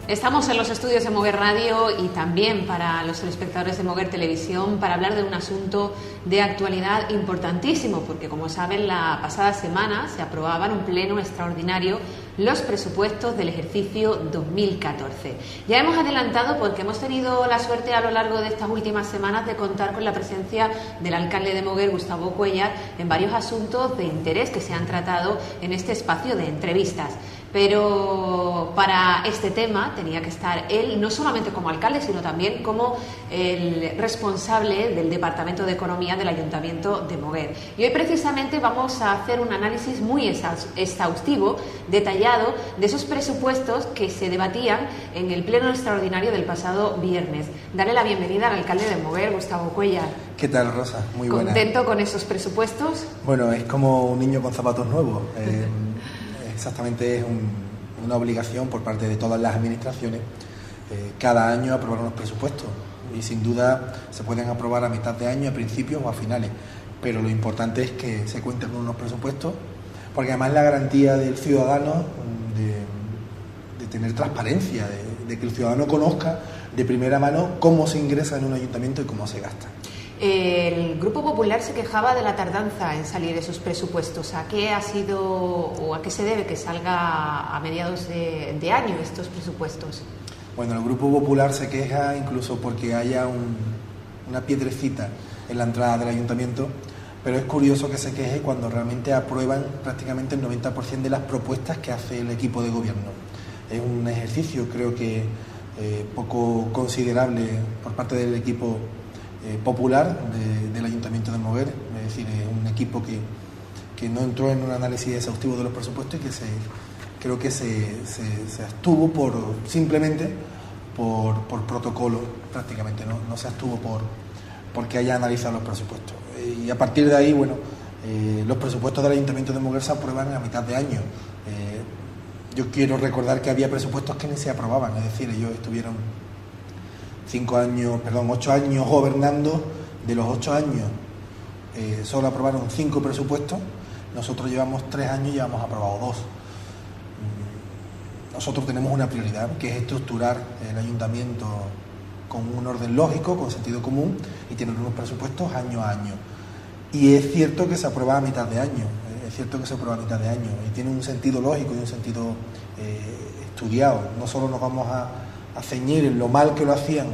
Estamos en los estudios de Moguer Radio y también para los telespectadores de Moguer Televisión para hablar de un asunto de actualidad importantísimo, porque como saben, la pasada semana se aprobaban en un pleno extraordinario los presupuestos del ejercicio 2014. Ya hemos adelantado porque hemos tenido la suerte a lo largo de estas últimas semanas de contar con la presencia del alcalde de Moguer, Gustavo Cuéllar, en varios asuntos de interés que se han tratado en este espacio de entrevistas. Pero para este tema tenía que estar él, no solamente como alcalde, sino también como el responsable del Departamento de Economía del Ayuntamiento de Moguer. Y hoy precisamente vamos a hacer un análisis muy exhaustivo, detallado, de esos presupuestos que se debatían en el pleno extraordinario del pasado viernes. Darle la bienvenida al alcalde de Moguer, Gustavo Cuéllar. ¿Qué tal, Rosa? Muy buena. ¿Contento con esos presupuestos? Bueno, es como un niño con zapatos nuevos. Exactamente, es una obligación por parte de todas las administraciones cada año aprobar unos presupuestos, y sin duda se pueden aprobar a mitad de año, a principios o a finales, pero lo importante es que se cuenten con unos presupuestos, porque además la garantía del ciudadano de tener transparencia, de que el ciudadano conozca de primera mano cómo se ingresa en un ayuntamiento y cómo se gasta. El Grupo Popular se quejaba de la tardanza en salir esos presupuestos. ¿A qué ha sido o a qué se debe que salga a mediados de año estos presupuestos? Bueno, el Grupo Popular se queja incluso porque haya una piedrecita en la entrada del ayuntamiento, pero es curioso que se queje cuando realmente aprueban prácticamente el 90% de las propuestas que hace el equipo de gobierno. Es un ejercicio, creo que poco considerable por parte del equipo popular del Ayuntamiento de Moguer, es decir, un equipo que no entró en un análisis exhaustivo de los presupuestos y que creo que se abstuvo simplemente por protocolo, prácticamente, no se abstuvo porque haya analizado los presupuestos. Y a partir de ahí, bueno, los presupuestos del Ayuntamiento de Moguer se aprueban a mitad de año. Yo quiero recordar que había presupuestos que ni se aprobaban, es decir, ellos estuvieron 8 años gobernando. De los 8 años solo aprobaron 5 presupuestos. Nosotros llevamos 3 años y ya hemos aprobado 2. Nosotros tenemos una prioridad, que es estructurar el ayuntamiento con un orden lógico, con sentido común, y tener unos presupuestos año a año. Y es cierto que se aprueba a mitad de año, y tiene un sentido lógico y un sentido estudiado. No solo nos vamos a ceñir en lo mal que lo hacían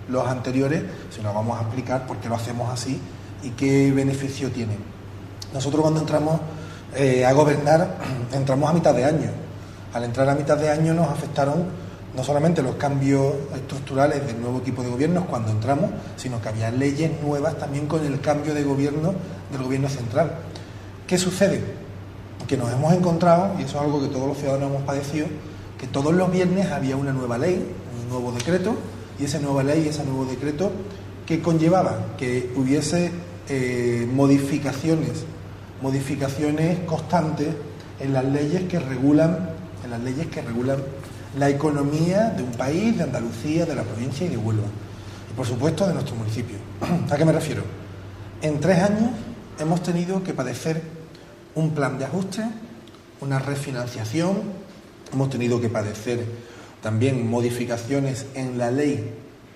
los anteriores, sino vamos a explicar por qué lo hacemos así y qué beneficio tiene. Nosotros cuando entramos a gobernar, entramos a mitad de año. Al entrar a mitad de año nos afectaron no solamente los cambios estructurales del nuevo equipo de gobierno cuando entramos, sino que había leyes nuevas también con el cambio de gobierno del gobierno central. ¿Qué sucede? Que nos hemos encontrado, y eso es algo que todos los ciudadanos hemos padecido, que todos los viernes había una nueva ley, un nuevo decreto, y esa nueva ley, ese nuevo decreto, que conllevaba que hubiese modificaciones constantes en las leyes que regulan la economía de un país, de Andalucía, de la provincia y de Huelva, y por supuesto de nuestro municipio. ¿A qué me refiero? En 3 años hemos tenido que padecer un plan de ajuste, una refinanciación. Hemos tenido que padecer también modificaciones en la ley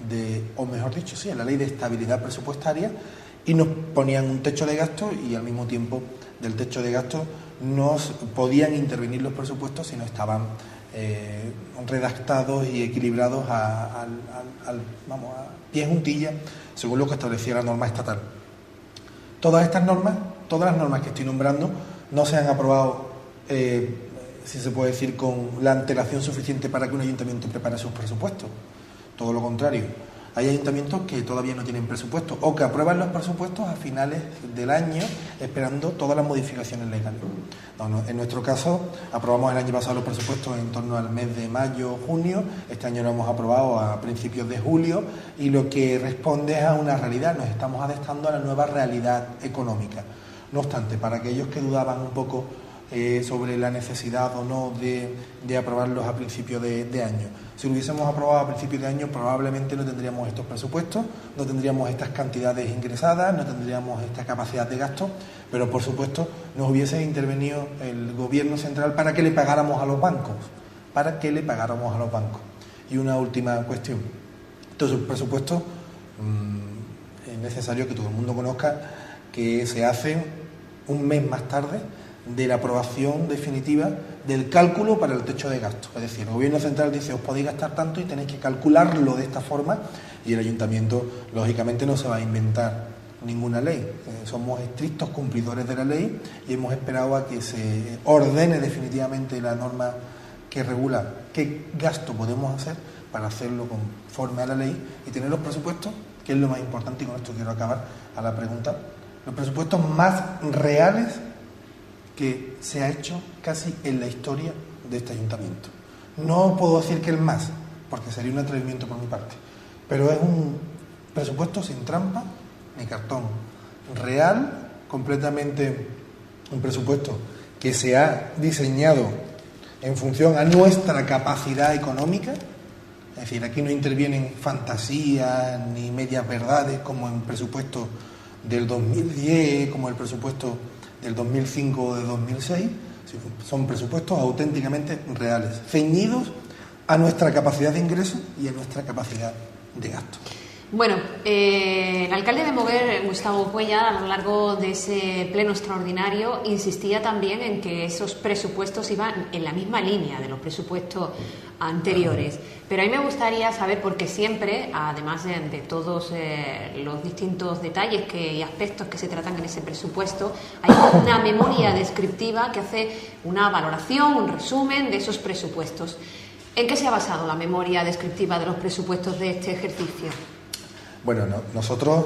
en la ley de estabilidad presupuestaria, y nos ponían un techo de gasto, y al mismo tiempo del techo de gasto nos podían intervenir los presupuestos si no estaban redactados y equilibrados a pie juntillas según lo que establecía la norma estatal. Todas las normas que estoy nombrando no se han aprobado si se puede decir, con la antelación suficiente para que un ayuntamiento prepare sus presupuestos. Todo lo contrario. Hay ayuntamientos que todavía no tienen presupuestos o que aprueban los presupuestos a finales del año esperando todas las modificaciones legales. En nuestro caso, aprobamos el año pasado los presupuestos en torno al mes de mayo, junio. Este año lo hemos aprobado a principios de julio, y lo que responde es a una realidad. Nos estamos adaptando a la nueva realidad económica. No obstante, para aquellos que dudaban un poco sobre la necesidad o no de aprobarlos a principio de año. Si lo hubiésemos aprobado a principio de año, probablemente no tendríamos estos presupuestos, no tendríamos estas cantidades ingresadas, no tendríamos esta capacidad de gasto, pero por supuesto nos hubiese intervenido el gobierno central para que le pagáramos a los bancos, para que le pagáramos a los bancos. Y una última cuestión. Entonces, el presupuesto es necesario que todo el mundo conozca que se hace un mes más tarde de la aprobación definitiva del cálculo para el techo de gasto. Es decir, el Gobierno Central dice, os podéis gastar tanto y tenéis que calcularlo de esta forma, y el Ayuntamiento, lógicamente, no se va a inventar ninguna ley. Somos estrictos cumplidores de la ley y hemos esperado a que se ordene definitivamente la norma que regula qué gasto podemos hacer para hacerlo conforme a la ley y tener los presupuestos, que es lo más importante, y con esto quiero acabar a la pregunta, los presupuestos más reales que se ha hecho casi en la historia de este ayuntamiento. No puedo decir que el más, porque sería un atrevimiento por mi parte, pero es un presupuesto sin trampa ni cartón, real, completamente un presupuesto que se ha diseñado en función a nuestra capacidad económica. Es decir, aquí no intervienen fantasías ni medias verdades como en presupuestos del 2010, como el presupuesto del 2005 o de 2006. Son presupuestos auténticamente reales, ceñidos a nuestra capacidad de ingreso y a nuestra capacidad de gasto. Bueno, el alcalde de Moguer, Gustavo Cuéllar, a lo largo de ese pleno extraordinario insistía también en que esos presupuestos iban en la misma línea de los presupuestos anteriores. Pero a mí me gustaría saber, porque siempre, además de todos los distintos detalles y aspectos que se tratan en ese presupuesto, hay una memoria descriptiva que hace una valoración, un resumen de esos presupuestos. ¿En qué se ha basado la memoria descriptiva de los presupuestos de este ejercicio? Bueno, nosotros,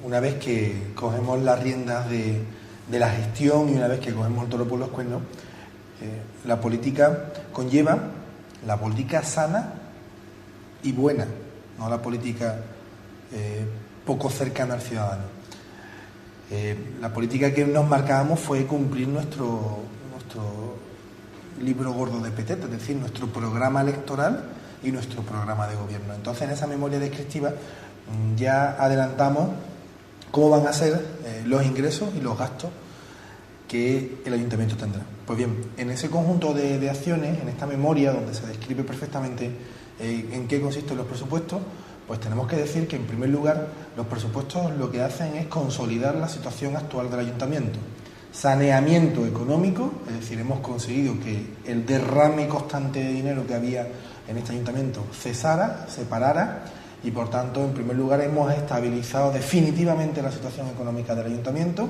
una vez que cogemos las riendas de la gestión y una vez que cogemos el toro por los cuernos, la política conlleva la política sana y buena, no la política poco cercana al ciudadano. La política que nos marcábamos fue cumplir nuestro libro gordo de petete, es decir, nuestro programa electoral y nuestro programa de gobierno. Entonces, en esa memoria descriptiva ya adelantamos cómo van a ser los ingresos y los gastos que el ayuntamiento tendrá. Pues bien, en ese conjunto de acciones, en esta memoria donde se describe perfectamente en qué consisten los presupuestos, pues tenemos que decir que, en primer lugar, los presupuestos lo que hacen es consolidar la situación actual del ayuntamiento. Saneamiento económico, es decir, hemos conseguido que el derrame constante de dinero que había en este ayuntamiento cesara, se parara, y por tanto, en primer lugar, hemos estabilizado definitivamente la situación económica del ayuntamiento.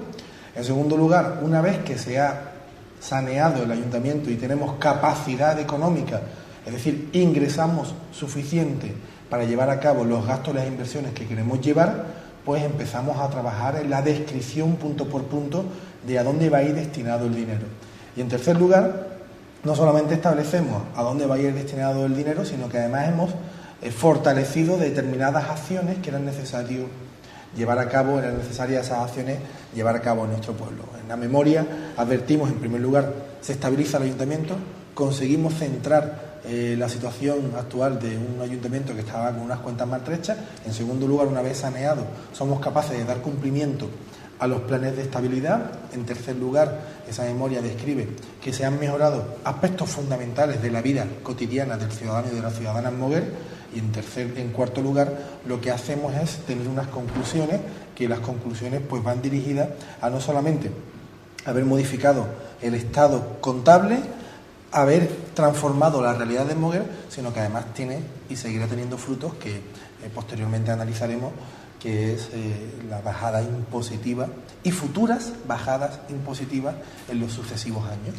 En segundo lugar, una vez que se ha saneado el ayuntamiento y tenemos capacidad económica, es decir, ingresamos suficiente para llevar a cabo los gastos y las inversiones que queremos llevar, pues empezamos a trabajar en la descripción punto por punto de a dónde va a ir destinado el dinero. Y en tercer lugar, no solamente establecemos a dónde va a ir destinado el dinero, sino que además hemos fortalecido determinadas acciones que eran necesarias llevar a cabo en nuestro pueblo. En la memoria advertimos, en primer lugar, se estabiliza el ayuntamiento, conseguimos centrar la situación actual de un ayuntamiento que estaba con unas cuentas maltrechas. En segundo lugar, una vez saneado, somos capaces de dar cumplimiento a los planes de estabilidad. En tercer lugar, esa memoria describe que se han mejorado aspectos fundamentales de la vida cotidiana del ciudadano y de la ciudadana en Moguer. Y en cuarto lugar, lo que hacemos es tener unas conclusiones, que las conclusiones pues van dirigidas a no solamente haber modificado el estado contable, haber transformado la realidad de Moguer, sino que además tiene y seguirá teniendo frutos que posteriormente analizaremos, que es la bajada impositiva y futuras bajadas impositivas en los sucesivos años.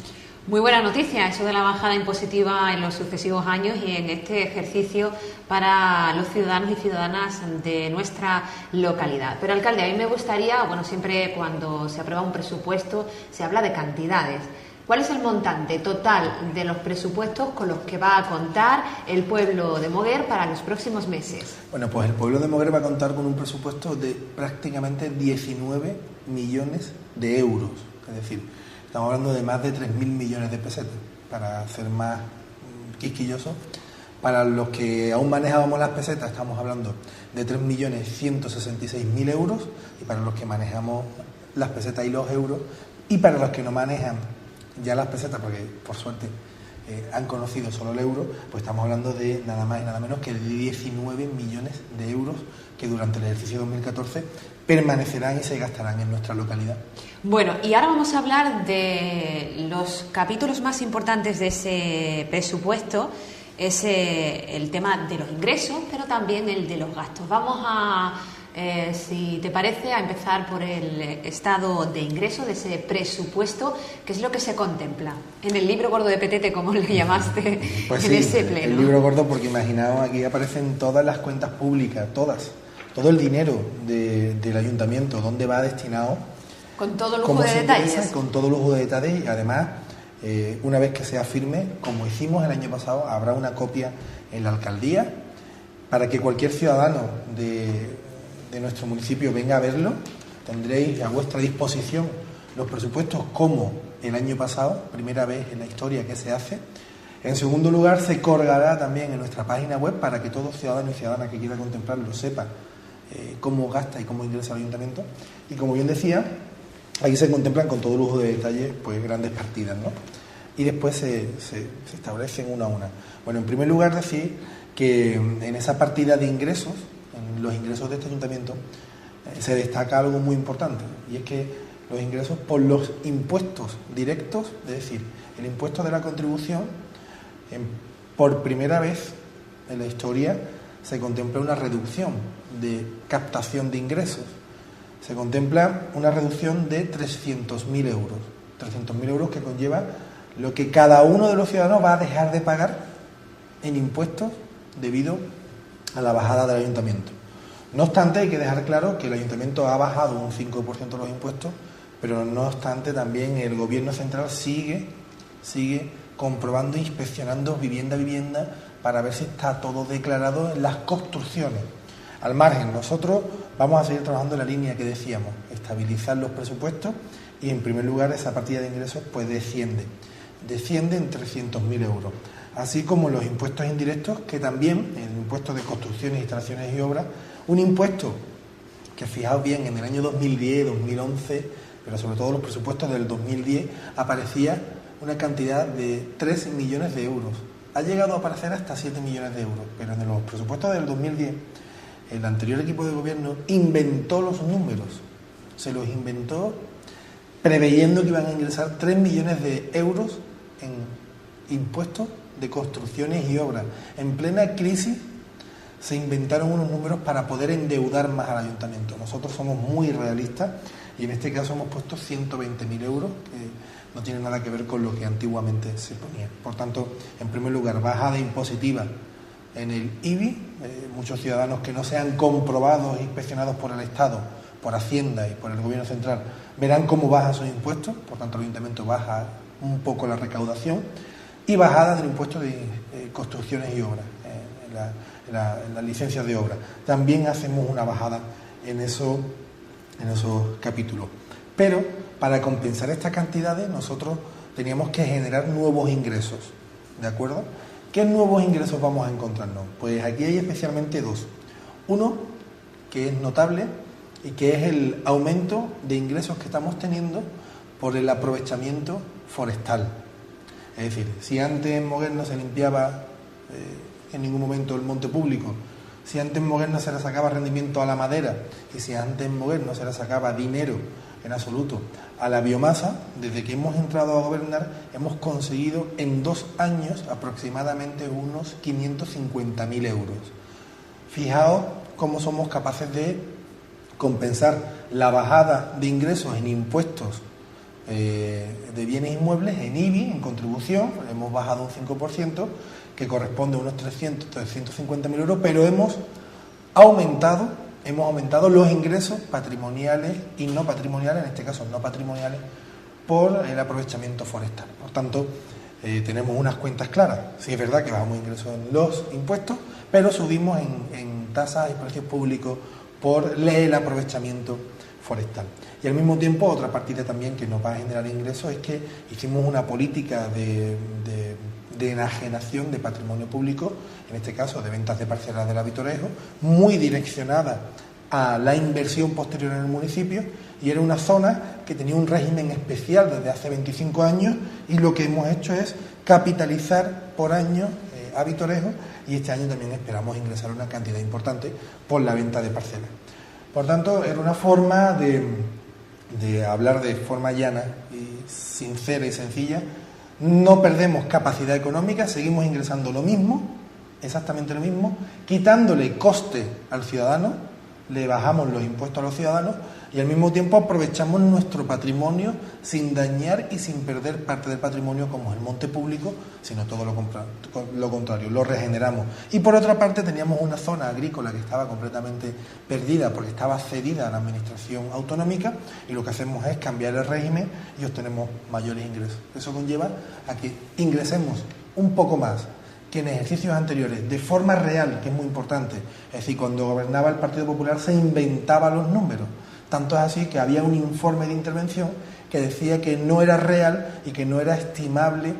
Muy buena noticia eso de la bajada impositiva en los sucesivos años y en este ejercicio para los ciudadanos y ciudadanas de nuestra localidad. Pero, alcalde, a mí me gustaría, siempre cuando se aprueba un presupuesto se habla de cantidades. ¿Cuál es el montante total de los presupuestos con los que va a contar el pueblo de Moguer para los próximos meses? Bueno, pues el pueblo de Moguer va a contar con un presupuesto de prácticamente 19 millones de euros. Es decir, estamos hablando de más de 3.000 millones de pesetas, para ser más quisquillosos. Para los que aún manejábamos las pesetas, estamos hablando de 3.166.000 euros, y para los que manejamos las pesetas y los euros, y para los que no manejan ya las pesetas, porque por suerte han conocido solo el euro, pues estamos hablando de nada más y nada menos que de 19 millones de euros que durante el ejercicio 2014 permanecerán y se gastarán en nuestra localidad. Bueno, y ahora vamos a hablar de los capítulos más importantes de ese presupuesto. Es el tema de los ingresos, pero también el de los gastos. Vamos a, si te parece, a empezar por el estado de ingresos de ese presupuesto, que es lo que se contempla en el libro gordo de Petete, como le llamaste, pues en sí, ese pleno. El libro gordo, porque imaginaos, aquí aparecen todas las cuentas públicas, todas, todo el dinero del ayuntamiento, dónde va destinado. Con todo lujo de detalles. Con todo lujo de detalles, y además, una vez que sea firme, como hicimos el año pasado, habrá una copia en la alcaldía para que cualquier ciudadano de nuestro municipio venga a verlo. Tendréis a vuestra disposición los presupuestos como el año pasado, primera vez en la historia que se hace. En segundo lugar, se colgará también en nuestra página web para que todo ciudadano y ciudadana que quiera contemplarlo sepa cómo gasta y cómo ingresa al ayuntamiento. Y como bien decía, ahí se contemplan con todo lujo de detalle pues grandes partidas, ¿no? Y después se establecen una a una. Bueno, en primer lugar decir que en esa partida de ingresos, en los ingresos de este ayuntamiento, se destaca algo muy importante, y es que los ingresos por los impuestos directos, es decir, el impuesto de la contribución, por primera vez en la historia se contempla una reducción de captación de ingresos. Se contempla una reducción de 300.000 euros. 300.000 euros que conlleva lo que cada uno de los ciudadanos va a dejar de pagar en impuestos debido a la bajada del ayuntamiento. No obstante, hay que dejar claro que el ayuntamiento ha bajado un 5% los impuestos, pero no obstante también el gobierno central sigue comprobando e inspeccionando vivienda a vivienda para ver si está todo declarado en las construcciones. Al margen, nosotros vamos a seguir trabajando en la línea que decíamos, estabilizar los presupuestos, y en primer lugar esa partida de ingresos pues desciende en 300.000 euros, así como los impuestos indirectos, que también el impuesto de construcciones, instalaciones y obras, un impuesto que, fijaos bien, en el año 2010, 2011, pero sobre todo los presupuestos del 2010 aparecía una cantidad de 3 millones de euros. Ha llegado a aparecer hasta 7 millones de euros, pero en los presupuestos del 2010 el anterior equipo de gobierno inventó los números, se los inventó preveyendo que iban a ingresar 3 millones de euros en impuestos de construcciones y obras. En plena crisis se inventaron unos números para poder endeudar más al ayuntamiento. Nosotros somos muy realistas y en este caso hemos puesto 120.000 euros, que no tiene nada que ver con lo que antiguamente se ponía. Por tanto, en primer lugar, bajada impositiva en el IBI, muchos ciudadanos que no sean comprobados e inspeccionados por el Estado, por Hacienda y por el Gobierno Central, verán cómo bajan sus impuestos, por tanto el Ayuntamiento baja un poco la recaudación, y bajada del impuesto de construcciones y obras, en las licencias de obra. También hacemos una bajada en esos capítulos. Pero para compensar estas cantidades nosotros teníamos que generar nuevos ingresos, ¿de acuerdo? ¿Qué nuevos ingresos vamos a encontrarnos? Pues aquí hay especialmente dos. Uno, que es notable, y que es el aumento de ingresos que estamos teniendo por el aprovechamiento forestal. Es decir, si antes en Moguer no se limpiaba en ningún momento el monte público, si antes en Moguer no se le sacaba rendimiento a la madera, y si antes en Moguer no se le sacaba dinero en absoluto a la biomasa, desde que hemos entrado a gobernar hemos conseguido en 2 años aproximadamente unos 550.000 euros. Fijaos cómo somos capaces de compensar la bajada de ingresos en impuestos de bienes inmuebles, en IBI, en contribución. Hemos bajado un 5%, que corresponde a unos 350.000 euros, pero hemos aumentado los ingresos patrimoniales y no patrimoniales, en este caso no patrimoniales, por el aprovechamiento forestal. Por tanto, tenemos unas cuentas claras. Sí es verdad que bajamos ingresos en los impuestos, pero subimos en tasas y precios públicos por el aprovechamiento forestal. Y al mismo tiempo, otra partida también que nos va a generar ingresos es que hicimos una política de enajenación de patrimonio público, en este caso de ventas de parcelas del Avitorejo, muy direccionada a la inversión posterior en el municipio, y era una zona que tenía un régimen especial desde hace 25 años, y lo que hemos hecho es capitalizar por año a Vitorejo, y este año también esperamos ingresar una cantidad importante por la venta de parcelas. Por tanto, era una forma de hablar de forma llana y sincera y sencilla. No perdemos capacidad económica, seguimos ingresando lo mismo, exactamente lo mismo, quitándole coste al ciudadano, le bajamos los impuestos a los ciudadanos y al mismo tiempo aprovechamos nuestro patrimonio sin dañar y sin perder parte del patrimonio, como es el monte público, sino todo lo contrario, lo regeneramos. Y por otra parte teníamos una zona agrícola que estaba completamente perdida porque estaba cedida a la administración autonómica, y lo que hacemos es cambiar el régimen y obtenemos mayores ingresos. Eso conlleva a que ingresemos un poco más que en ejercicios anteriores, de forma real, que es muy importante. Es decir, cuando gobernaba el Partido Popular se inventaba los números. Tanto es así que había un informe de intervención que decía que no era real y que no era estimable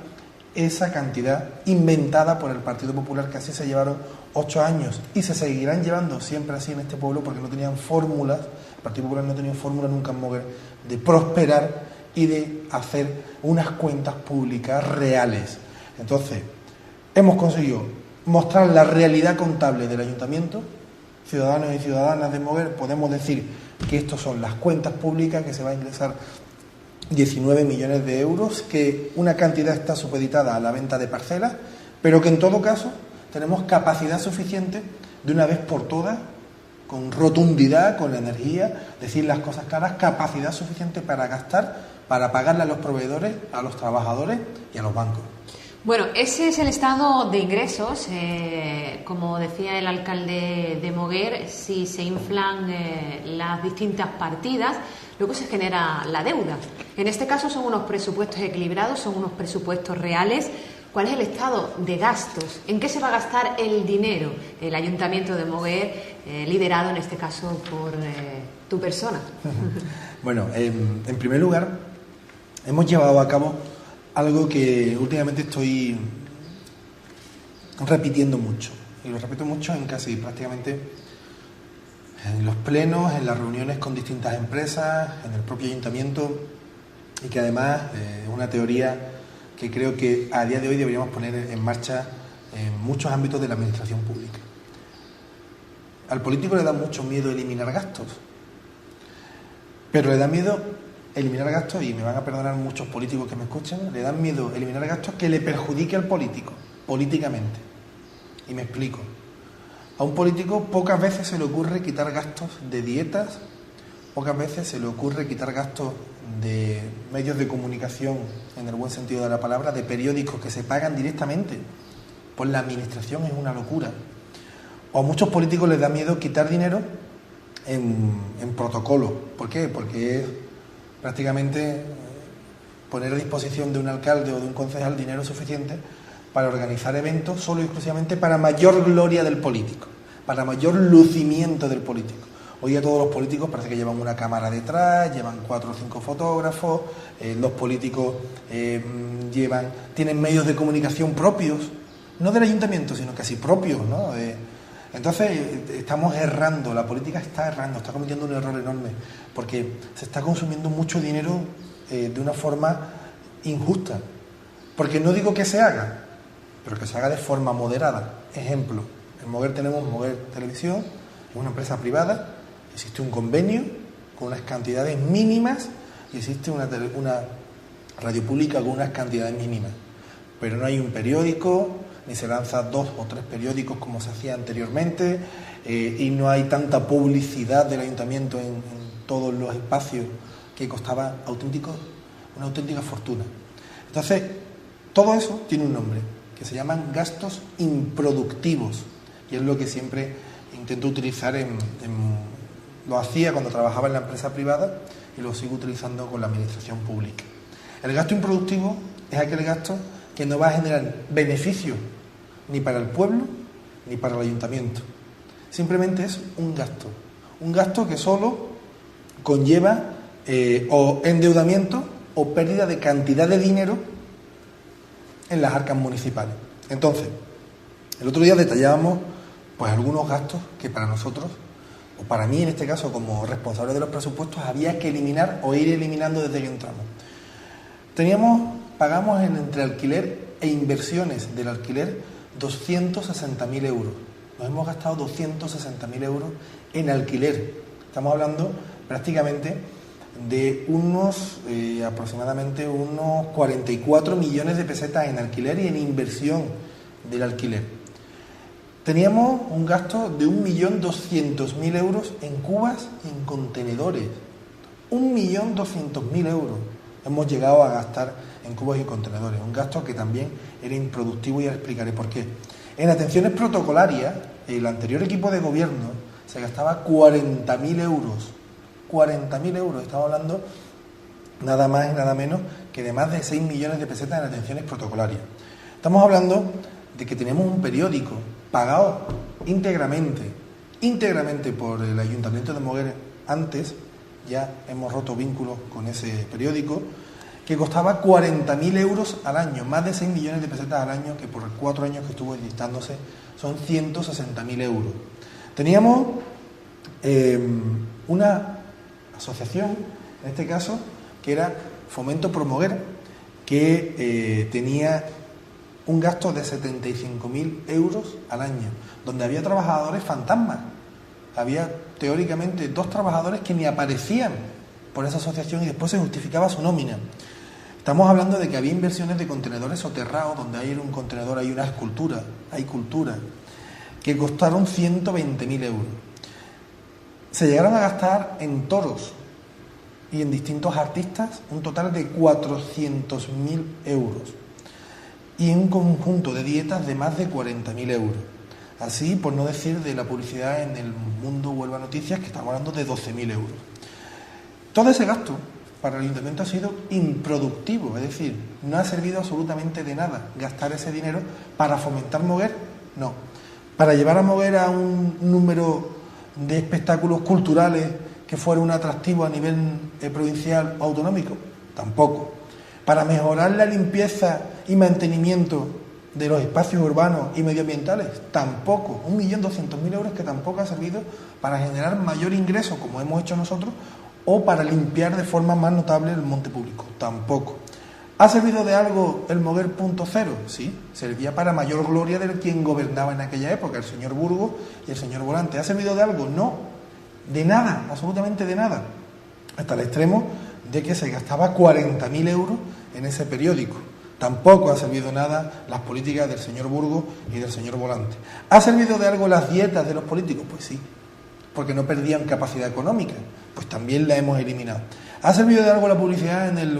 esa cantidad inventada por el Partido Popular, que así se llevaron 8 años y se seguirán llevando siempre así en este pueblo, porque no tenían fórmulas, el Partido Popular no tenía fórmula nunca en Moguer de prosperar y de hacer unas cuentas públicas reales. Entonces, hemos conseguido mostrar la realidad contable del ayuntamiento. Ciudadanos y ciudadanas de Moguer podemos decir que estas son las cuentas públicas, que se va a ingresar 19 millones de euros, que una cantidad está supeditada a la venta de parcelas, pero que en todo caso tenemos capacidad suficiente de una vez por todas, con rotundidad, con la energía, decir las cosas claras, capacidad suficiente para gastar, para pagarle a los proveedores, a los trabajadores y a los bancos. Bueno, ese es el estado de ingresos. Como decía el alcalde de Moguer, si se inflan las distintas partidas, luego se genera la deuda. En este caso son unos presupuestos equilibrados, son unos presupuestos reales. ¿Cuál es el estado de gastos? ¿En qué se va a gastar el dinero? El Ayuntamiento de Moguer, liderado en este caso por tu persona. Bueno, en primer lugar, hemos llevado a cabo algo que últimamente estoy repitiendo mucho, y lo repito mucho en casi prácticamente en los plenos, en las reuniones con distintas empresas, en el propio ayuntamiento, y que además es una teoría que creo que a día de hoy deberíamos poner en marcha en muchos ámbitos de la administración pública. Al político le da mucho miedo eliminar gastos, pero le da miedo eliminar gastos, y me van a perdonar muchos políticos que me escuchen, le dan miedo eliminar gastos que le perjudique al político, políticamente. Y me explico. A un político pocas veces se le ocurre quitar gastos de dietas, pocas veces se le ocurre quitar gastos de medios de comunicación, en el buen sentido de la palabra, de periódicos que se pagan directamente por la administración. Es una locura. O a muchos políticos les da miedo quitar dinero en protocolo. ¿Por qué? Porque es prácticamente poner a disposición de un alcalde o de un concejal dinero suficiente para organizar eventos solo y exclusivamente para mayor gloria del político, para mayor lucimiento del político. Hoy a todos los políticos parece que llevan una cámara detrás, llevan 4 o 5 fotógrafos, los políticos tienen medios de comunicación propios, no del ayuntamiento, sino casi propios, ¿no? Entonces estamos errando, la política está errando, está cometiendo un error enorme, porque se está consumiendo mucho dinero de una forma injusta. Porque no digo que se haga, pero que se haga de forma moderada. Ejemplo, en Moguer tenemos Moguer Televisión, es una empresa privada, existe un convenio con unas cantidades mínimas y existe una radio pública con unas cantidades mínimas. Pero no hay un periódico, ni se lanzan 2 o 3 periódicos como se hacía anteriormente, y no hay tanta publicidad del ayuntamiento en todos los espacios, que costaba una auténtica fortuna. Entonces, todo eso tiene un nombre, que se llaman gastos improductivos, y es lo que siempre intento utilizar lo hacía cuando trabajaba en la empresa privada y lo sigo utilizando con la administración pública. El gasto improductivo es aquel gasto que no va a generar beneficio ni para el pueblo ni para el ayuntamiento. Simplemente es un gasto que solo conlleva o endeudamiento o pérdida de cantidad de dinero en las arcas municipales. Entonces, el otro día detallábamos pues algunos gastos que para nosotros o para mí en este caso como responsable de los presupuestos, había que eliminar o ir eliminando desde que entramos. Pagamos entre alquiler e inversiones del alquiler 260.000 euros. Nos hemos gastado 260.000 euros en alquiler. Estamos hablando prácticamente de aproximadamente unos 44 millones de pesetas en alquiler y en inversión del alquiler. Teníamos un gasto de 1.200.000 euros en cubas y en contenedores. 1.200.000 euros hemos llegado a gastar en cubas y contenedores. Un gasto que también era improductivo y ahora explicaré por qué. En atenciones protocolarias, el anterior equipo de gobierno se gastaba 40.000 euros. 40.000 euros. Estamos hablando nada más y nada menos que de más de 6 millones de pesetas en atenciones protocolarias. Estamos hablando de que tenemos un periódico pagado íntegramente por el Ayuntamiento de Moguer. Antes ya hemos roto vínculos con ese periódico, que costaba 40.000 euros al año, más de 6 millones de pesetas al año, que por 4 años que estuvo editándose son 160.000 euros. Teníamos una asociación, en este caso, que era Fomento Promoguer, que tenía un gasto de 75.000 euros al año, donde había trabajadores fantasmas. Había teóricamente 2 trabajadores que ni aparecían por esa asociación y después se justificaba su nómina. Estamos hablando de que había inversiones de contenedores soterrados, donde hay un contenedor, hay una escultura, hay cultura, que costaron 120.000 euros. Se llegaron a gastar en toros y en distintos artistas un total de 400.000 euros y un conjunto de dietas de más de 40.000 euros. Así, por no decir de la publicidad en el Mundo Huelva Noticias, que estamos hablando de 12.000 euros. Todo ese gasto para el Ayuntamiento ha sido improductivo, es decir, no ha servido absolutamente de nada gastar ese dinero para fomentar Moguer, no. Para llevar a Moguer a un número de espectáculos culturales que fuera un atractivo a nivel provincial o autonómico, tampoco. Para mejorar la limpieza y mantenimiento de los espacios urbanos y medioambientales, tampoco. 1.200.000 euros que tampoco ha servido para generar mayor ingreso, como hemos hecho nosotros, o para limpiar de forma más notable el monte público, tampoco. ¿Ha servido de algo el Moguer punto cero? Sí, servía para mayor gloria de quien gobernaba en aquella época, el señor Burgos y el señor Volante. ¿Ha servido de algo? No, de nada, absolutamente de nada, hasta el extremo de que se gastaba 40.000 euros en ese periódico. Tampoco ha servido nada las políticas del señor Burgos y del señor Volante. ¿Ha servido de algo las dietas de los políticos? Pues sí, porque no perdían capacidad económica, pues también la hemos eliminado. ¿Ha servido de algo la publicidad en el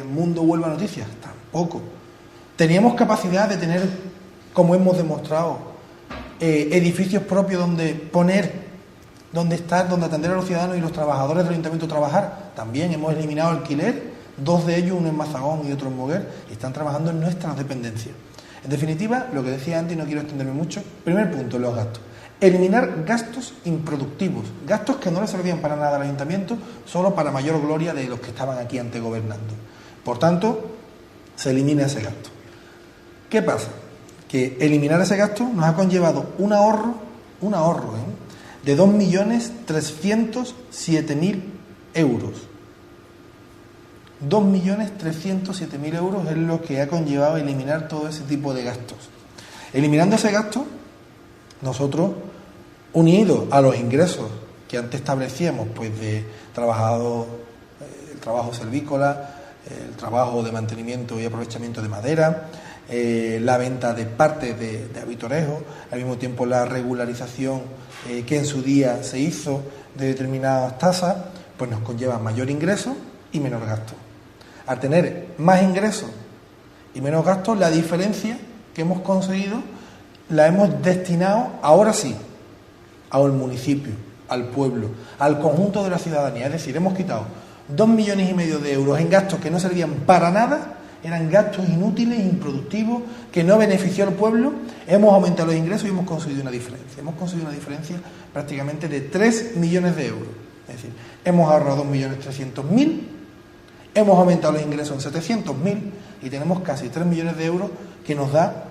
Mundo Huelva Noticias? Tampoco. Teníamos capacidad de tener, como hemos demostrado, edificios propios donde poner, donde estar, donde atender a los ciudadanos y los trabajadores del ayuntamiento a trabajar. También hemos eliminado alquiler, 2 de ellos, uno en Mazagón y otro en Moguer, y están trabajando en nuestras dependencias. En definitiva, lo que decía antes, y no quiero extenderme mucho, primer punto, los gastos. Eliminar gastos improductivos, gastos que no le servían para nada al ayuntamiento, solo para mayor gloria de los que estaban aquí antes gobernando. Por tanto, se elimina ese gasto. ¿Qué pasa? Que eliminar ese gasto nos ha conllevado un ahorro de 2.307.000 euros. 2.307.000 euros es lo que ha conllevado eliminar todo ese tipo de gastos. Eliminando ese gasto, nosotros, unidos a los ingresos que antes establecíamos, pues de trabajador, el trabajo silvícola, el trabajo de mantenimiento y aprovechamiento de madera, la venta de partes de avitorejo, al mismo tiempo la regularización que en su día se hizo de determinadas tasas, pues nos conlleva mayor ingreso y menor gasto. Al tener más ingresos y menos gastos, la diferencia que hemos conseguido la hemos destinado, ahora sí, al municipio, al pueblo, al conjunto de la ciudadanía. Es decir, hemos quitado 2,5 millones de euros en gastos que no servían para nada, eran gastos inútiles, improductivos, que no benefició al pueblo. Hemos aumentado los ingresos y hemos conseguido una diferencia. Hemos conseguido una diferencia prácticamente de 3 millones de euros. Es decir, hemos ahorrado 2.300.000, hemos aumentado los ingresos en 700.000 y tenemos casi 3 millones de euros que nos da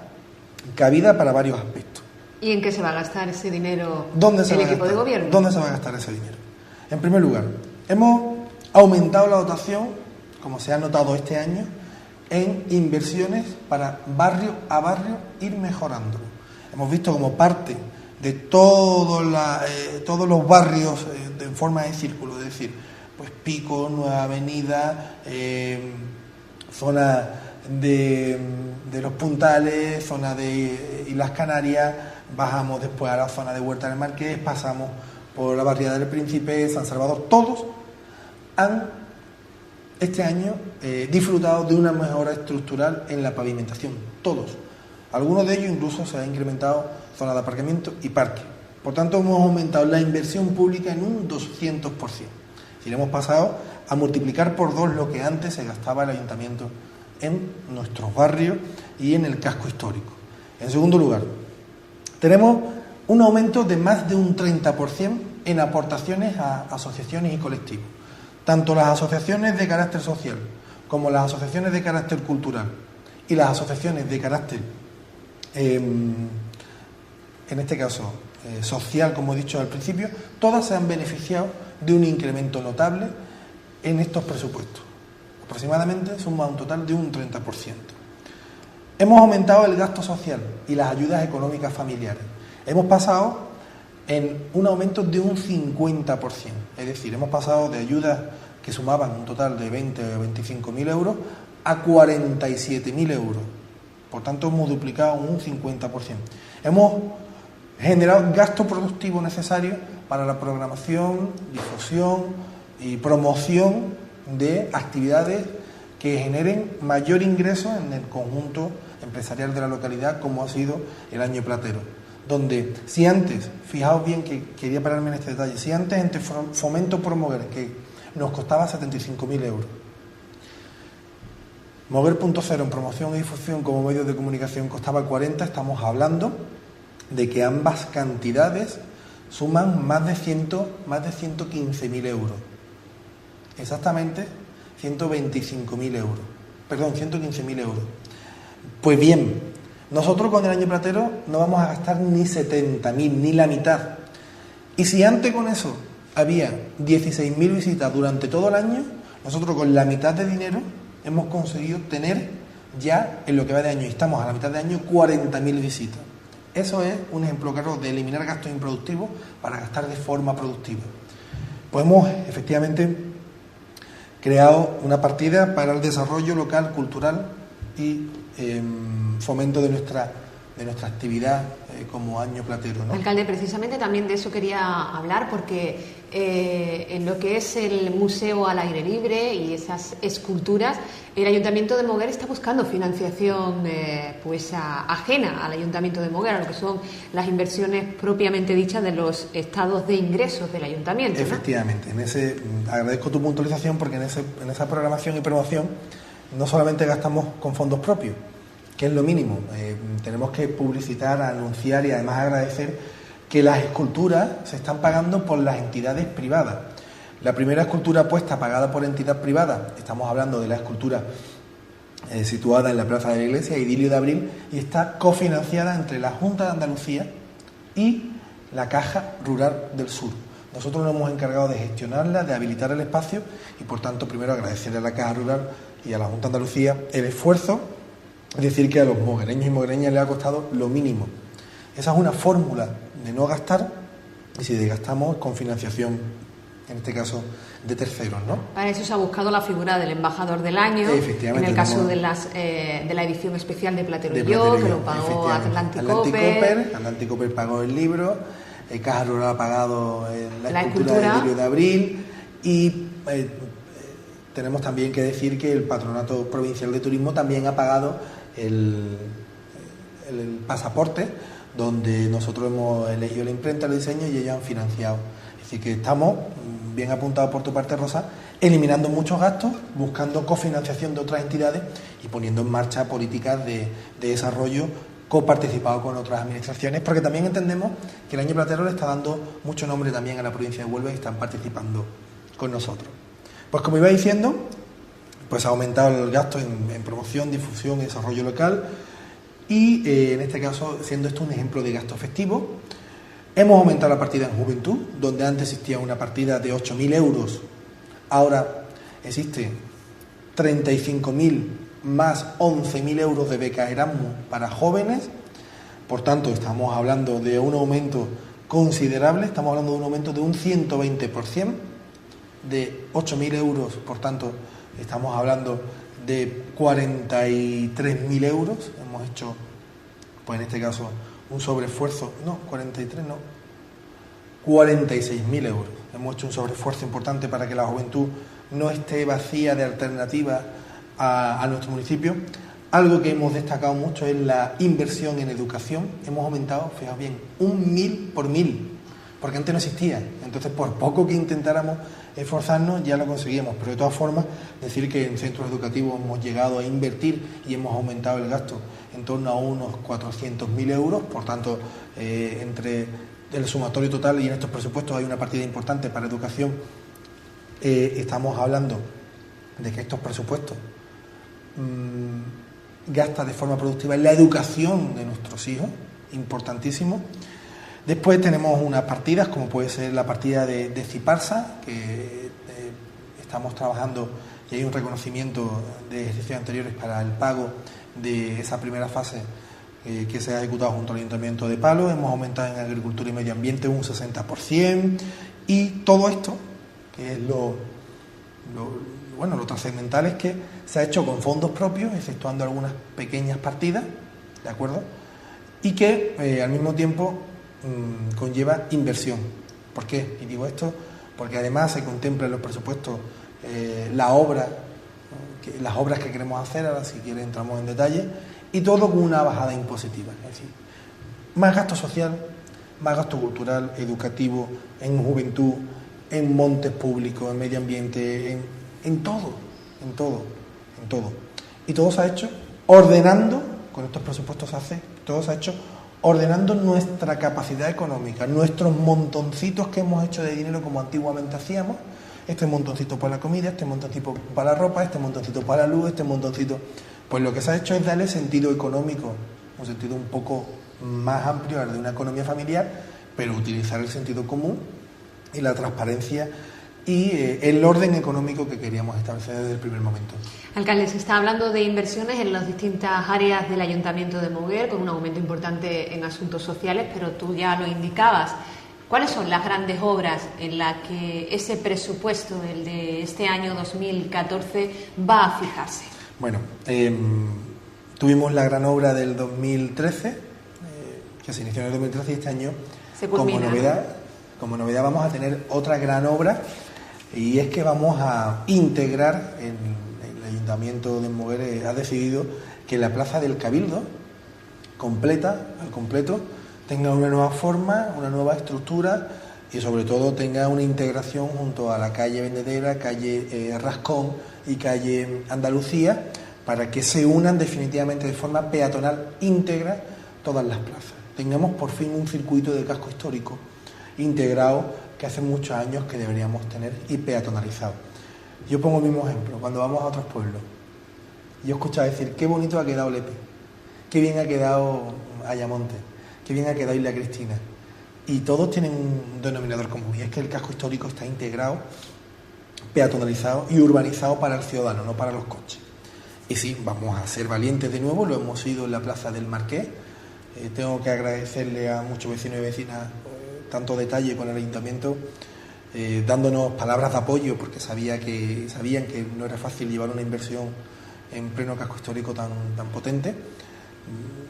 cabida para varios aspectos. ¿Y en qué se va a gastar ese dinero el equipo de gobierno? ¿Dónde se va a gastar ese dinero? En primer lugar, hemos aumentado la dotación, como se ha notado este año, en inversiones para barrio a barrio ir mejorándolo. Hemos visto como parte de todos los barrios en forma de círculo, es decir, pues Pico, Nueva Avenida, zona de los Puntales, zona de Islas Canarias, bajamos después a la zona de Huerta del Marqués, pasamos por la barriada del Príncipe, San Salvador. Todos han este año disfrutado de una mejora estructural en la pavimentación, todos. Algunos de ellos incluso se ha incrementado zona de aparcamiento y parque. Por tanto, hemos aumentado la inversión pública en un 200%. Y hemos pasado a multiplicar por 2 lo que antes se gastaba el ayuntamiento en nuestros barrios y en el casco histórico. En segundo lugar, tenemos un aumento de más de un 30% en aportaciones a asociaciones y colectivos. Tanto las asociaciones de carácter social como las asociaciones de carácter cultural y las asociaciones de carácter, en este caso, social, como he dicho al principio, todas se han beneficiado de un incremento notable en estos presupuestos. Aproximadamente suma un total de un 30%. Hemos aumentado el gasto social y las ayudas económicas familiares. Hemos pasado en un aumento de un 50%. Es decir, hemos pasado de ayudas que sumaban un total de 20 o 25.000 euros a 47.000 euros. Por tanto, hemos duplicado un 50%. Hemos generado gasto productivo necesario para la programación, difusión y promoción de actividades que generen mayor ingreso en el conjunto empresarial de la localidad, como ha sido el año platero, donde si antes, fijaos bien que quería pararme en este detalle, si antes entre Fomento por Moguer, que nos costaba 75.000 euros, Moguer.0 en promoción y difusión como medios de comunicación costaba 40, estamos hablando de que ambas cantidades suman más de 115.000 euros. Exactamente 125.000 euros. Perdón, 115.000 euros. Pues bien, nosotros con el año platero no vamos a gastar ni 70.000, ni la mitad. Y si antes con eso había 16.000 visitas durante todo el año, nosotros con la mitad de dinero hemos conseguido tener ya, en lo que va de año, y estamos a la mitad de año, 40.000 visitas. Eso es un ejemplo claro de eliminar gastos improductivos para gastar de forma productiva. Pues hemos efectivamente creado una partida para el desarrollo local, cultural y fomento de nuestra actividad como año platero, ¿no? Alcalde, precisamente también de eso quería hablar, porque en lo que es el museo al aire libre y esas esculturas, el Ayuntamiento de Moguer está buscando financiación ajena al Ayuntamiento de Moguer, a lo que son las inversiones propiamente dichas de los estados de ingresos del Ayuntamiento, ¿no? Efectivamente, agradezco tu puntualización, porque en esa programación y promoción no solamente gastamos con fondos propios, que es lo mínimo. Tenemos que publicitar, anunciar y además agradecer que las esculturas se están pagando por las entidades privadas. La primera escultura puesta pagada por entidad privada, estamos hablando de la escultura situada en la Plaza de la Iglesia, Idilio de Abril, y está cofinanciada entre la Junta de Andalucía y la Caja Rural del Sur. Nosotros nos hemos encargado de gestionarla, de habilitar el espacio y, por tanto, primero agradecerle a la Caja Rural y a la Junta de Andalucía el esfuerzo. Es decir, que a los moguereños y moguereñas les ha costado lo mínimo. Esa es una fórmula de no gastar, y si gastamos con financiación, en este caso de terceros, ¿no? Para eso se ha buscado la figura del embajador del año, en el caso de la edición especial de Platero y yo, que lo pagó Atlantic Copper. Atlantic Copper pagó el libro, Caja Rural ha pagado la escultura de Idilio de Abril, y tenemos también que decir que el Patronato Provincial de Turismo también ha pagado el pasaporte, donde nosotros hemos elegido la imprenta, el diseño, y ellos han financiado. Es decir, que estamos, bien apuntado por tu parte, Rosa, eliminando muchos gastos, buscando cofinanciación de otras entidades y poniendo en marcha políticas de desarrollo coparticipado con otras administraciones, porque también entendemos que el año platero le está dando mucho nombre también a la provincia de Huelva y están participando con nosotros. Pues como iba diciendo, pues ha aumentado el gasto en promoción, difusión y desarrollo local. y en este caso, siendo esto un ejemplo de gasto efectivo, hemos aumentado la partida en juventud, donde antes existía una partida de 8.000 euros, ahora existe 35.000 más 11.000 euros de becas Erasmus para jóvenes. Por tanto, estamos hablando de un aumento considerable, estamos hablando de un aumento de un 120%, de 8.000 euros, por tanto, estamos hablando de 43.000 euros. Hemos hecho, pues en este caso, un sobreesfuerzo, 46.000 euros. Hemos hecho un sobreesfuerzo importante para que la juventud no esté vacía de alternativas a nuestro municipio. Algo que hemos destacado mucho es la inversión en educación. Hemos aumentado, fijaos bien, 1.000 por 1.000, porque antes no existía. Entonces, por poco que intentáramos esforzarnos, ya lo conseguíamos. Pero de todas formas, decir que en centros educativos hemos llegado a invertir y hemos aumentado el gasto en torno a unos 400.000 euros. Por tanto, entre el sumatorio total y en estos presupuestos hay una partida importante para educación. Estamos hablando de que estos presupuestos gasta de forma productiva en la educación de nuestros hijos, importantísimo. Después tenemos unas partidas, como puede ser la partida de Ciparsa, que estamos trabajando y hay un reconocimiento de ejercicios anteriores para el pago de esa primera fase que se ha ejecutado junto al Ayuntamiento de Palo. Hemos aumentado en agricultura y medio ambiente un 60%, y todo esto, que es lo trascendental, es que se ha hecho con fondos propios, exceptuando algunas pequeñas partidas, ¿de acuerdo? Y que al mismo tiempo conlleva inversión. ¿Por qué? Y digo esto porque además se contempla en los presupuestos las obras que queremos hacer. Ahora, si quieren, entramos en detalle, y todo con una bajada impositiva. Es decir, más gasto social, más gasto cultural, educativo, en juventud, en montes públicos, en medio ambiente, en todo. Y todo se ha hecho ordenando, con estos presupuestos todo se ha hecho ordenando nuestra capacidad económica, nuestros montoncitos que hemos hecho de dinero como antiguamente hacíamos. Este montoncito para la comida, este montoncito para la ropa, este montoncito para la luz, este montoncito. Pues lo que se ha hecho es darle sentido económico, un sentido un poco más amplio al de una economía familiar, pero utilizar el sentido común y la transparencia y el orden económico que queríamos establecer desde el primer momento. Alcalde, se está hablando de inversiones en las distintas áreas del Ayuntamiento de Moguer, con un aumento importante en asuntos sociales, pero tú ya lo indicabas. ¿Cuáles son las grandes obras en las que ese presupuesto, el de este año 2014, va a fijarse? Bueno, tuvimos la gran obra del 2013, que se inició en el 2013, y este año, como novedad vamos a tener otra gran obra, y es que vamos a integrar, el Ayuntamiento de Moguer ha decidido que la Plaza del Cabildo, al completo, tenga una nueva forma, una nueva estructura, y sobre todo tenga una integración junto a la calle Vendedera, calle Rascón y calle Andalucía, para que se unan definitivamente de forma peatonal íntegra todas las plazas. Tengamos por fin un circuito de casco histórico integrado que hace muchos años que deberíamos tener, y peatonalizado. Yo pongo el mismo ejemplo, cuando vamos a otros pueblos, yo escucho decir, qué bonito ha quedado Lepe, qué bien ha quedado Ayamonte, qué bien ha quedado Isla Cristina, y todos tienen un denominador común, y es que el casco histórico está integrado, peatonalizado y urbanizado para el ciudadano, no para los coches. Y sí, vamos a ser valientes de nuevo, lo hemos sido en la Plaza del Marqués. Tengo que agradecerle a muchos vecinos y vecinas tanto detalle con el Ayuntamiento, dándonos palabras de apoyo, porque sabían que no era fácil llevar una inversión en pleno casco histórico tan potente.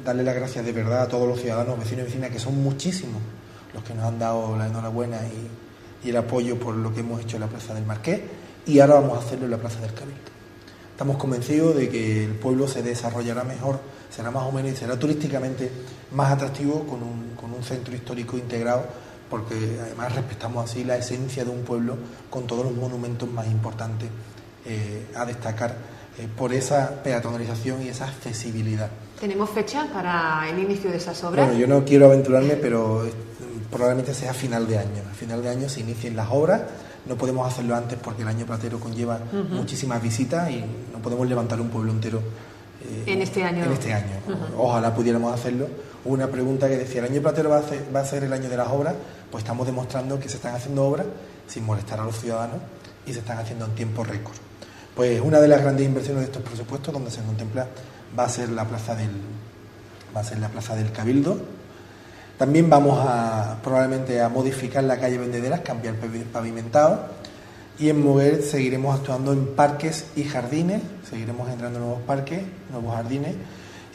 Darle las gracias de verdad a todos los ciudadanos, vecinos y vecinas, que son muchísimos los que nos han dado la enhorabuena y el apoyo por lo que hemos hecho en la Plaza del Marqués, y ahora vamos a hacerlo en la Plaza del Cabildo. Estamos convencidos de que el pueblo se desarrollará mejor, será más o menos y será turísticamente más atractivo con un centro histórico integrado, porque además respetamos así la esencia de un pueblo con todos los monumentos más importantes a destacar por esa peatonalización y esa accesibilidad. ¿Tenemos fecha para el inicio de esas obras? Bueno, yo no quiero aventurarme, pero probablemente sea a final de año. A final de año se inicien las obras. No podemos hacerlo antes porque el año platero conlleva muchísimas visitas y no podemos levantar un pueblo entero en este año. Ojalá pudiéramos hacerlo. Hubo una pregunta que decía, ¿el año platero va a ser el año de las obras? Pues estamos demostrando que se están haciendo obras sin molestar a los ciudadanos y se están haciendo en tiempo récord. Pues una de las grandes inversiones de estos presupuestos, donde se contempla, va a ser la plaza del Cabildo. También vamos probablemente a modificar la calle Vendederas, cambiar el pavimentado. Y en Moguer seguiremos actuando en parques y jardines, seguiremos entrando en nuevos parques, nuevos jardines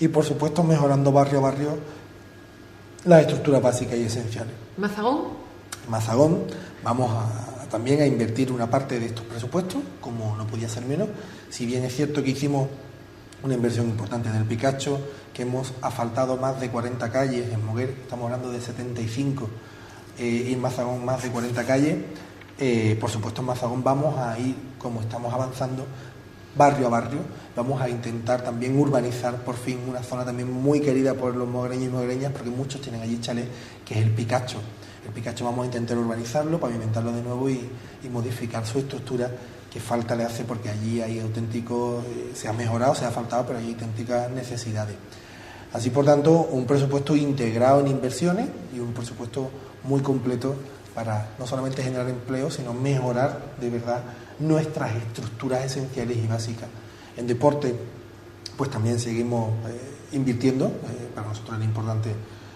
y, por supuesto, mejorando barrio a barrio las estructuras básicas y esenciales. Mazagón, vamos también a invertir una parte de estos presupuestos, como no podía ser menos, si bien es cierto que hicimos una inversión importante en el Picacho, que hemos asfaltado más de 40 calles, en Moguer estamos hablando de 75 y en Mazagón más de 40 calles. Por supuesto, en Mazagón vamos a ir, como estamos avanzando, barrio a barrio. Vamos a intentar también urbanizar por fin una zona también muy querida por los moguereños y moguereñas, porque muchos tienen allí chalés, que es el Picacho. El Picacho vamos a intentar urbanizarlo, pavimentarlo de nuevo y modificar su estructura, que falta le hace, porque allí hay auténticos, se ha mejorado, se ha faltado, pero hay auténticas necesidades. Así, por tanto, un presupuesto integrado en inversiones y un presupuesto muy completo para no solamente generar empleo, sino mejorar de verdad nuestras estructuras esenciales y básicas. En deporte, pues también seguimos invirtiendo. Para nosotros era importante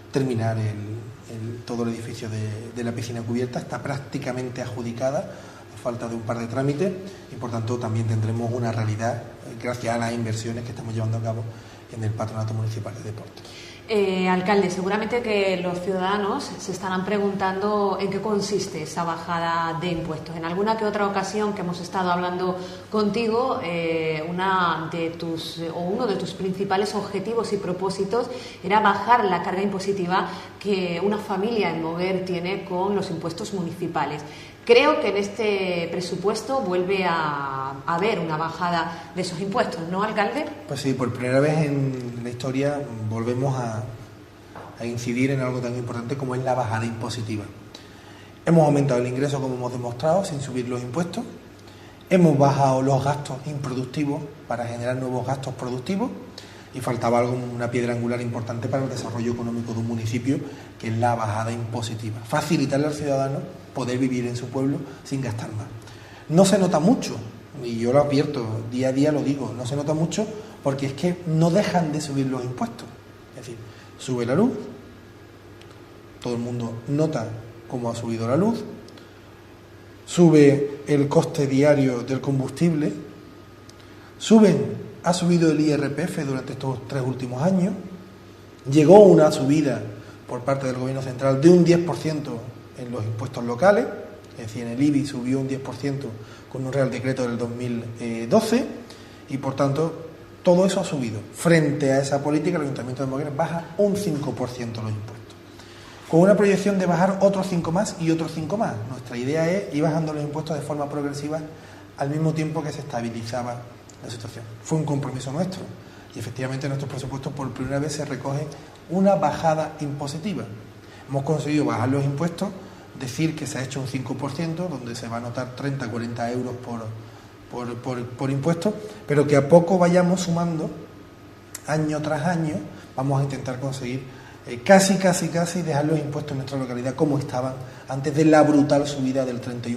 terminar todo el edificio de la piscina cubierta. Está prácticamente adjudicada, a falta de un par de trámites, y por tanto también tendremos una realidad gracias a las inversiones que estamos llevando a cabo en el Patronato Municipal de Deporte. Alcalde, seguramente que los ciudadanos se estarán preguntando en qué consiste esa bajada de impuestos. En alguna que otra ocasión que hemos estado hablando contigo, uno de tus principales objetivos y propósitos era bajar la carga impositiva que una familia en Moguer tiene con los impuestos municipales. Creo que en este presupuesto vuelve a haber una bajada de esos impuestos, ¿no, alcalde? Pues sí, por primera vez en la historia volvemos a incidir en algo tan importante como es la bajada impositiva. Hemos aumentado el ingreso, como hemos demostrado, sin subir los impuestos. Hemos bajado los gastos improductivos para generar nuevos gastos productivos. Y faltaba una piedra angular importante para el desarrollo económico de un municipio, que es la bajada impositiva. Facilitarle al ciudadano poder vivir en su pueblo sin gastar más. No se nota mucho, y yo lo advierto, día a día lo digo, no se nota mucho porque es que no dejan de subir los impuestos. Es decir, sube la luz, todo el mundo nota cómo ha subido la luz, sube el coste diario del combustible, ha subido el IRPF durante estos 3 últimos años, llegó una subida por parte del Gobierno central de un 10% en los impuestos locales, es decir, en el IBI subió un 10% con un Real Decreto del 2012 y, por tanto, todo eso ha subido. Frente a esa política, el Ayuntamiento de Moguer baja un 5% los impuestos, con una proyección de bajar otros 5 más y otros 5 más. Nuestra idea es ir bajando los impuestos de forma progresiva al mismo tiempo que se estabilizaba la situación. Fue un compromiso nuestro y efectivamente en nuestros presupuestos por primera vez se recoge una bajada impositiva. Hemos conseguido bajar los impuestos, decir que se ha hecho un 5%, donde se va a notar 30-40 euros por impuesto, pero que a poco vayamos sumando, año tras año, vamos a intentar conseguir casi dejar los impuestos en nuestra localidad como estaban antes de la brutal subida del 31%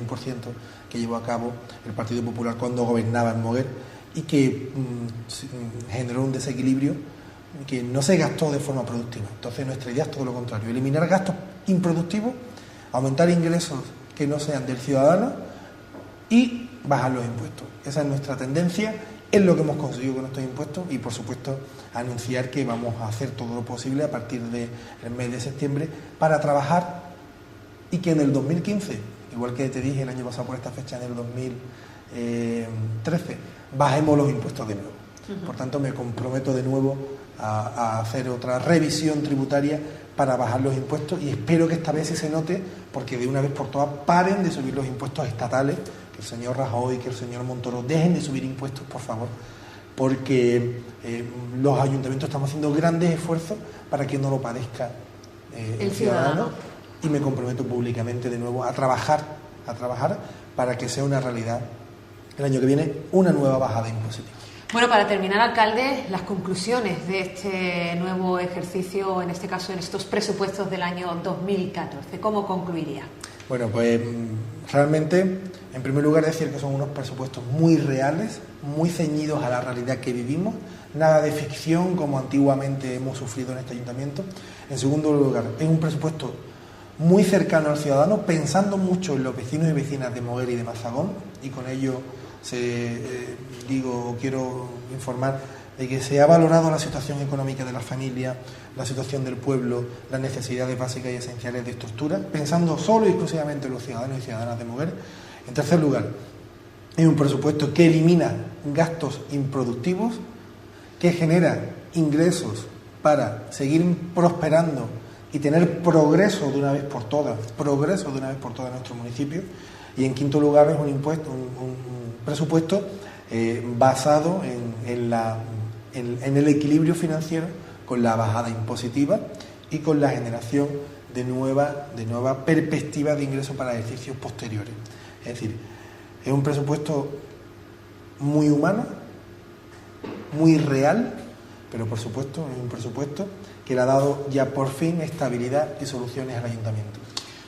que llevó a cabo el Partido Popular cuando gobernaba en Moguer y que generó un desequilibrio que no se gastó de forma productiva. Entonces nuestra idea es todo lo contrario, eliminar gastos improductivos, aumentar ingresos que no sean del ciudadano y bajar los impuestos. Esa es nuestra tendencia, es lo que hemos conseguido con estos impuestos y, por supuesto, anunciar que vamos a hacer todo lo posible a partir del mes de septiembre para trabajar y que en el 2015, igual que te dije el año pasado por esta fecha, en el 2013, bajemos los impuestos de nuevo. Por tanto, me comprometo de nuevo a hacer otra revisión tributaria para bajar los impuestos y espero que esta vez sí se note, porque de una vez por todas paren de subir los impuestos estatales, que el señor Rajoy, que el señor Montoro dejen de subir impuestos, por favor, porque los ayuntamientos estamos haciendo grandes esfuerzos para que no lo padezca el ciudadano, y me comprometo públicamente de nuevo a trabajar para que sea una realidad el año que viene una nueva bajada impositiva. Bueno, para terminar, alcalde, las conclusiones de este nuevo ejercicio, en este caso en estos presupuestos del año 2014, ¿cómo concluiría? Bueno, pues realmente, en primer lugar, decir que son unos presupuestos muy reales, muy ceñidos a la realidad que vivimos, nada de ficción como antiguamente hemos sufrido en este ayuntamiento. En segundo lugar, es un presupuesto muy cercano al ciudadano, pensando mucho en los vecinos y vecinas de Moguer y de Mazagón, y con ello quiero informar de que se ha valorado la situación económica de la familia, la situación del pueblo, las necesidades básicas y esenciales de estructura, pensando solo y exclusivamente en los ciudadanos y ciudadanas de Moguer. En tercer lugar, es un presupuesto que elimina gastos improductivos, que genera ingresos para seguir prosperando y tener progreso de una vez por todas en nuestro municipio. Y en quinto lugar, es un presupuesto basado en el equilibrio financiero, con la bajada impositiva y con la generación de nueva perspectiva de ingresos para ejercicios posteriores. Es decir, es un presupuesto muy humano, muy real, pero por supuesto es un presupuesto que le ha dado ya por fin estabilidad y soluciones al ayuntamiento.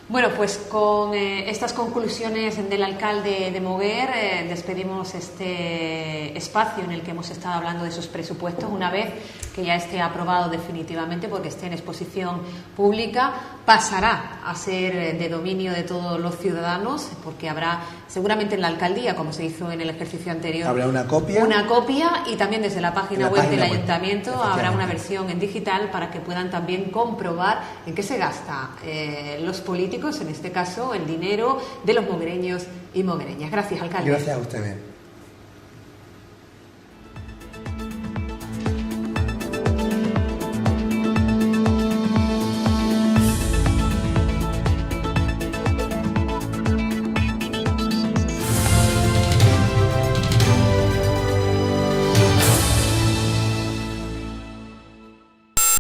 Bueno, pues con estas conclusiones del alcalde de Moguer despedimos este espacio en el que hemos estado hablando de esos presupuestos, una vez que ya esté aprobado definitivamente, porque esté en exposición pública, pasará a ser de dominio de todos los ciudadanos, porque habrá seguramente en la alcaldía, como se hizo en el ejercicio anterior, habrá una copia y también desde la página web del ayuntamiento habrá una versión en digital para que puedan también comprobar en qué se gasta los políticos, en este caso el dinero de los moguereños y moguereñas. Gracias, alcalde. Gracias a ustedes.